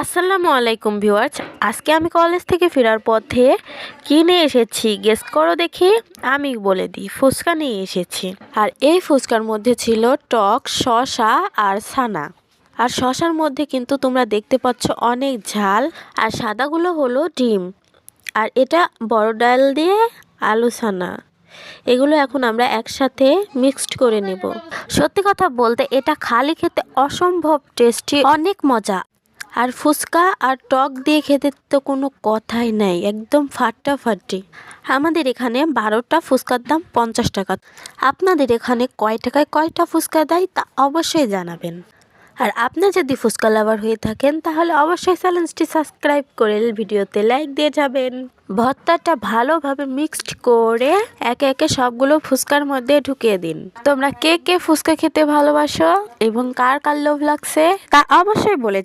আসসালামু আলাইকুম ভিউয়ার্স, আজকে আমি কলেজ থেকে ফেরার পথে কি নিয়ে এসেছি গেস করো দেখি। আমি বলে দিই, ফুচকা নিয়ে এসেছি। আর এই ফুচকার মধ্যে ছিল টক, শসা আর ছানা। আর শসার মধ্যে কিন্তু তোমরা দেখতে পাচ্ছ অনেক ঝাল, আর সাদাগুলো হলো ডিম। আর এটা বড় ডাল দিয়ে আলু ছানা। এগুলো এখন আমরা একসাথে মিক্সড করে নেব। সত্যি কথা বলতে এটা খালি খেতে অসম্ভব টেস্টি, অনেক মজা। আর ফুচকা আর টক দিয়ে খেতে তো কোনো কথাই নাই, একদম ফাটাফাটি। আমাদের এখানে 12টা ফুচকার দাম 50 টাকা। আপনাদের এখানে কয় টাকায় কয়টা ফুচকা দেয় তা অবশ্যই জানাবেন। আর আপনি যদি ফুচকা লাভার হয়ে থাকেন তাহলে অবশ্যই চ্যানেলটি সাবস্ক্রাইব করে ভিডিওতে লাইক দিয়ে যাবেন। ভর্তাটা ভালোভাবে মিক্সড করে একে একে সবগুলো ফুচকার মধ্যে ঢুকিয়ে দিন। তোমরা কে কে ফুচকা খেতে ভালোবাসো এবং কার কার লোভ লাগছে তা অবশ্যই বলে